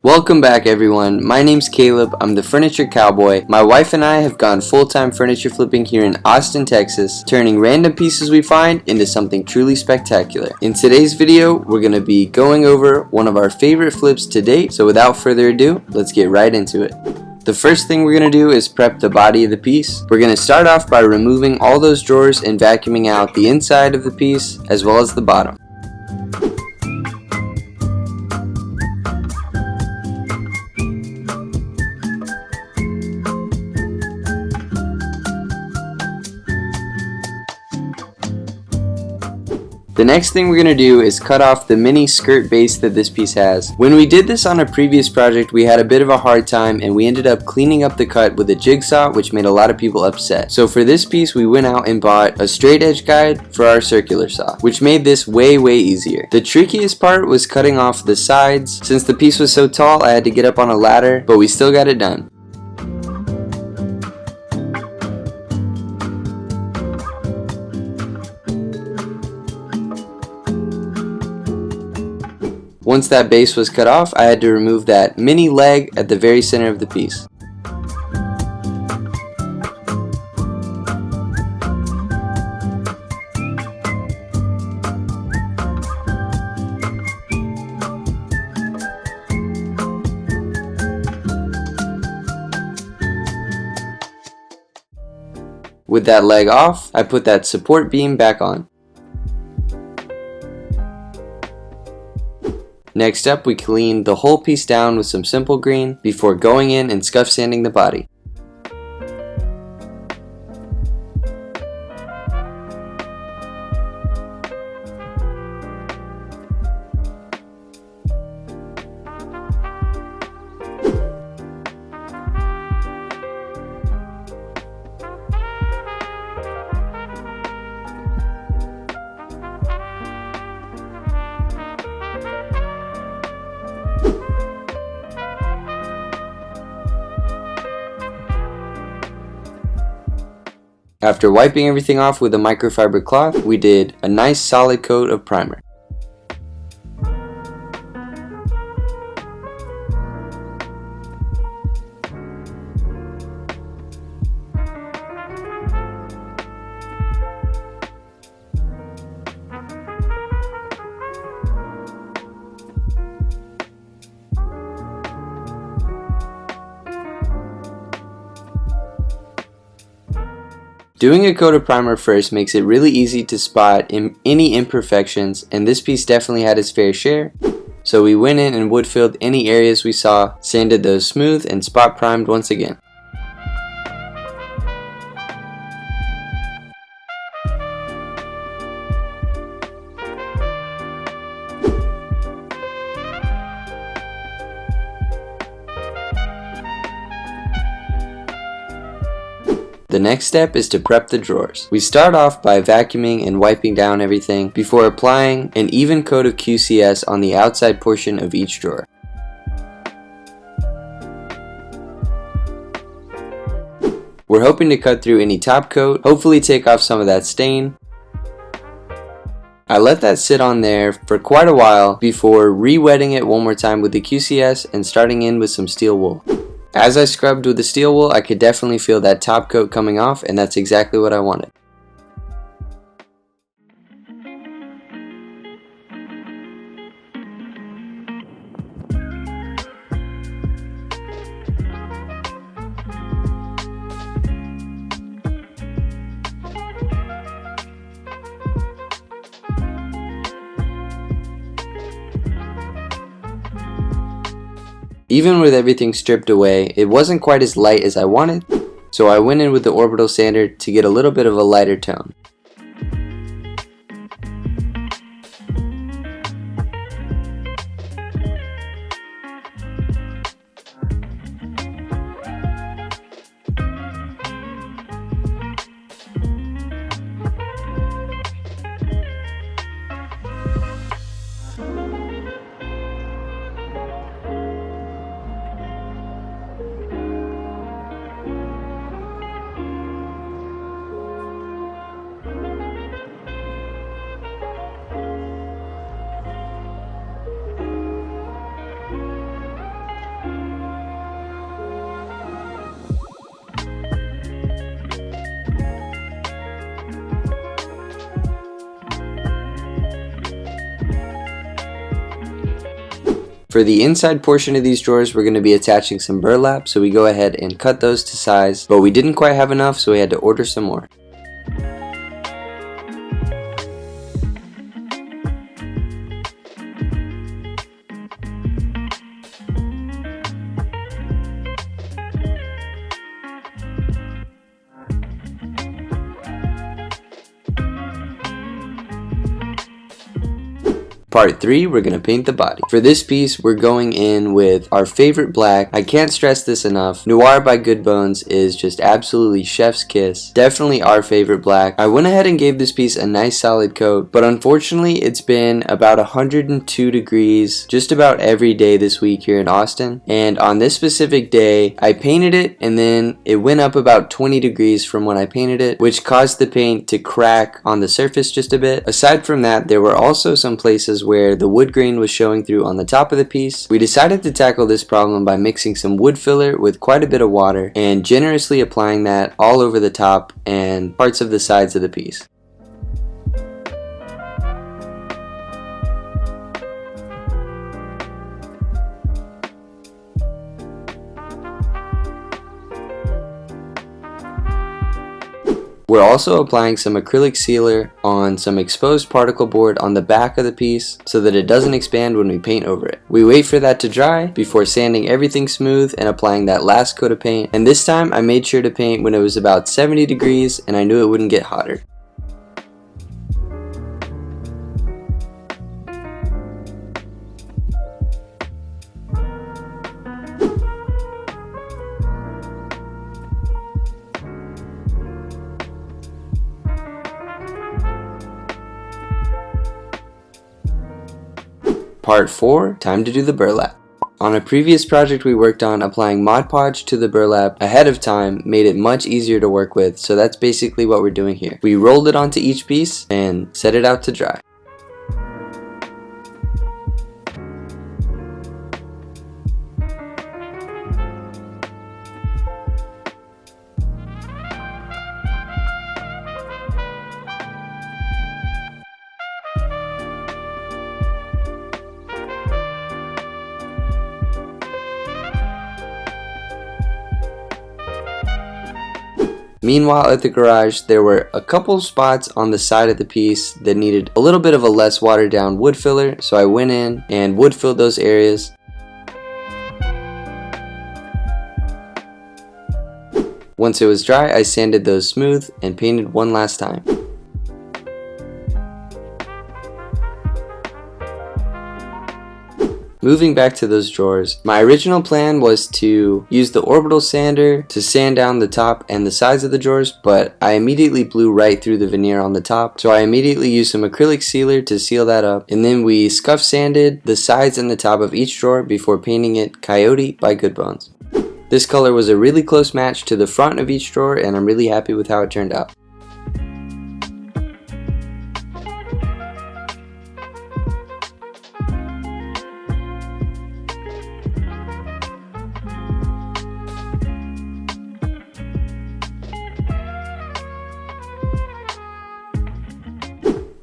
Welcome back everyone, my name's Caleb, I'm the Furniture Cowboy. My wife and I have gone full-time furniture flipping here in Austin, Texas, turning random pieces we find into something truly spectacular. In today's video, we're going to be going over one of our favorite flips to date, so without further ado, let's get right into it. The first thing we're going to do is prep the body of the piece. We're going to start off by removing all those drawers and vacuuming out the inside of the piece as well as the bottom. The next thing we're going to do is cut off the mini skirt base that this piece has. When we did this on a previous project, we had a bit of a hard time and we ended up cleaning up the cut with a jigsaw, which made a lot of people upset. So for this piece, we went out and bought a straight edge guide for our circular saw, which made this way easier. The trickiest part was cutting off the sides. Since the piece was so tall, I had to get up on a ladder, but we still got it done. Once that base was cut off, I had to remove that mini leg at the very center of the piece. With that leg off, I put that support beam back on. Next up, we cleaned the whole piece down with some simple green before going in and scuff sanding the body. After wiping everything off with a microfiber cloth, we did a nice solid coat of primer. Doing a coat of primer first makes it really easy to spot any imperfections, and this piece definitely had its fair share. So we went in and wood filled any areas we saw, sanded those smooth, and spot primed once again. The next step is to prep the drawers. We start off by vacuuming and wiping down everything before applying an even coat of QCS on the outside portion of each drawer. We're hoping to cut through any top coat, hopefully take off some of that stain. I let that sit on there for quite a while before re-wetting it one more time with the QCS and starting in with some steel wool. As I scrubbed with the steel wool, I could definitely feel that top coat coming off, and that's exactly what I wanted. Even with everything stripped away, it wasn't quite as light as I wanted, so I went in with the orbital sander to get a little bit of a lighter tone. For the inside portion of these drawers, we're going to be attaching some burlap, so we go ahead and cut those to size, but we didn't quite have enough, so we had to order some more. Part 3, we're going to paint the body. For this piece, we're going in with our favorite black. I can't stress this enough. Noir by Good Bones is just absolutely chef's kiss. Definitely our favorite black. I went ahead and gave this piece a nice solid coat, but unfortunately it's been about 102 degrees just about every day this week here in Austin. And on this specific day, I painted it and then it went up about 20 degrees from when I painted it, which caused the paint to crack on the surface just a bit. Aside from that, there were also some places where the wood grain was showing through on the top of the piece. We decided to tackle this problem by mixing some wood filler with quite a bit of water and generously applying that all over the top and parts of the sides of the piece. We're also applying some acrylic sealer on some exposed particle board on the back of the piece so that it doesn't expand when we paint over it. We wait for that to dry before sanding everything smooth and applying that last coat of paint. And this time I made sure to paint when it was about 70 degrees and I knew it wouldn't get hotter. Part 4, time to do the burlap. On a previous project we worked on, applying Mod Podge to the burlap ahead of time made it much easier to work with, so that's basically what we're doing here. We rolled it onto each piece and set it out to dry. Meanwhile, at the garage, there were a couple spots on the side of the piece that needed a little bit of a less watered down wood filler, so I went in and wood filled those areas. Once it was dry, I sanded those smooth and painted one last time. Moving back to those drawers, my original plan was to use the orbital sander to sand down the top and the sides of the drawers, but I immediately blew right through the veneer on the top, so I immediately used some acrylic sealer to seal that up, and then we scuff sanded the sides and the top of each drawer before painting it Coyote by Good Bones. This color was a really close match to the front of each drawer, and I'm really happy with how it turned out.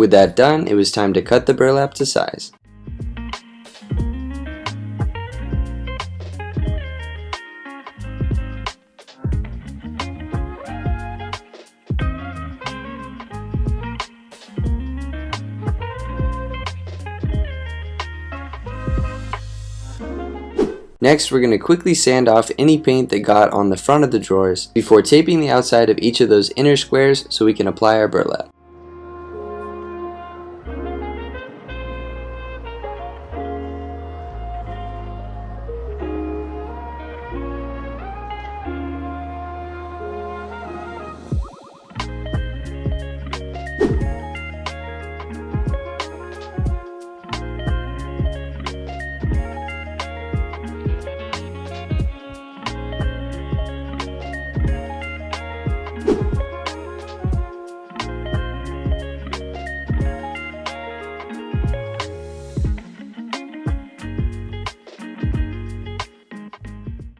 With that done, it was time to cut the burlap to size. Next, we're going to quickly sand off any paint that got on the front of the drawers before taping the outside of each of those inner squares so we can apply our burlap.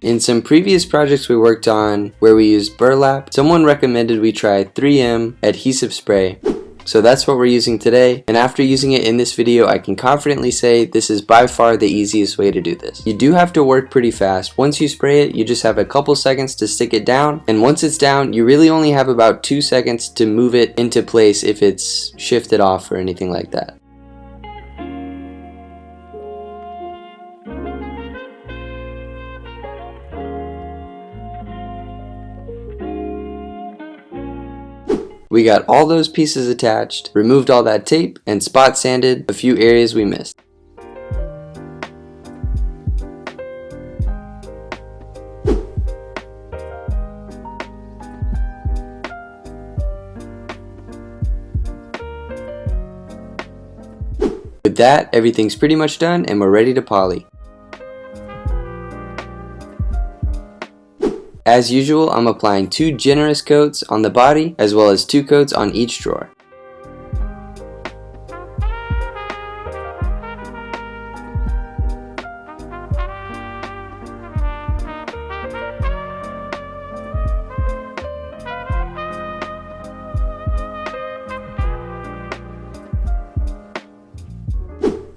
In some previous projects we worked on where we used burlap, someone recommended we try 3M adhesive spray. So that's what we're using today, and after using it in this video, I can confidently say this is by far the easiest way to do this. You do have to work pretty fast. Once you spray it, you just have a couple seconds to stick it down, and once it's down, you really only have about 2 seconds to move it into place if it's shifted off or anything like that. We got all those pieces attached, removed all that tape, and spot sanded a few areas we missed. With that, everything's pretty much done and we're ready to poly. As usual, I'm applying 2 generous coats on the body as well as 2 coats on each drawer.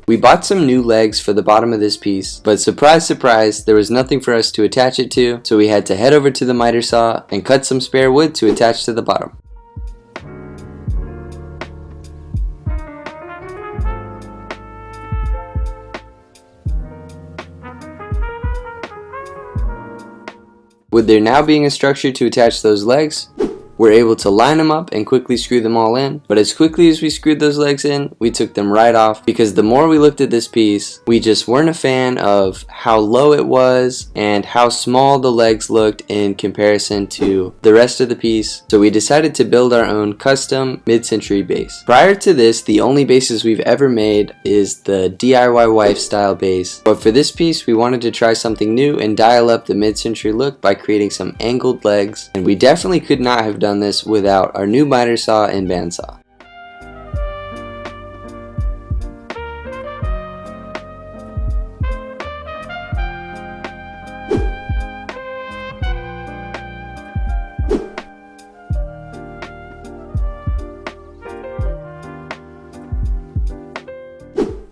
We bought some new legs for the bottom of this piece, but surprise surprise, there was nothing for us to attach it to, so we had to head over to the miter saw and cut some spare wood to attach to the bottom. With there now being a structure to attach those legs, we're able to line them up and quickly screw them all in, but as quickly as we screwed those legs in, we took them right off because the more we looked at this piece, we just weren't a fan of how low it was and how small the legs looked in comparison to the rest of the piece, so we decided to build our own custom mid-century base. Prior to this, the only bases we've ever made is the DIY wife style base, but for this piece we wanted to try something new and dial up the mid-century look by creating some angled legs, and we definitely could not have done this without our new miter saw and bandsaw.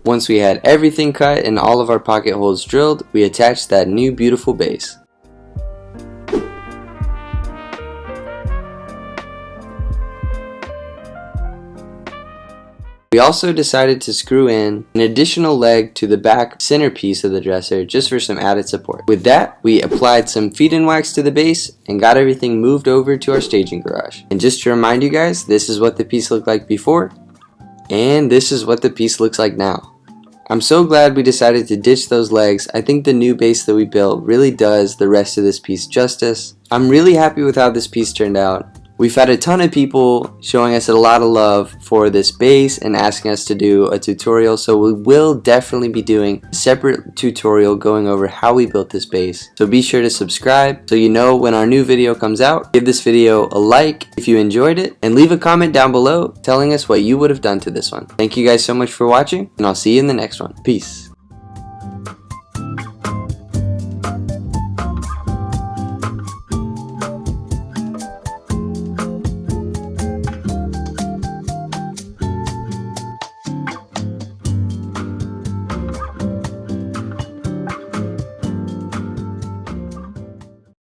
Once we had everything cut and all of our pocket holes drilled, we attached that new beautiful base. We also decided to screw in an additional leg to the back centerpiece of the dresser just for some added support. With that, we applied some feed-in wax to the base and got everything moved over to our staging garage. And just to remind you guys, this is what the piece looked like before, and this is what the piece looks like now. I'm so glad we decided to ditch those legs. I think the new base that we built really does the rest of this piece justice. I'm really happy with how this piece turned out. We've had a ton of people showing us a lot of love for this base and asking us to do a tutorial, so we will definitely be doing a separate tutorial going over how we built this base. So be sure to subscribe so you know when our new video comes out. Give this video a like if you enjoyed it, and leave a comment down below telling us what you would have done to this one. Thank you guys so much for watching, and I'll see you in the next one. Peace.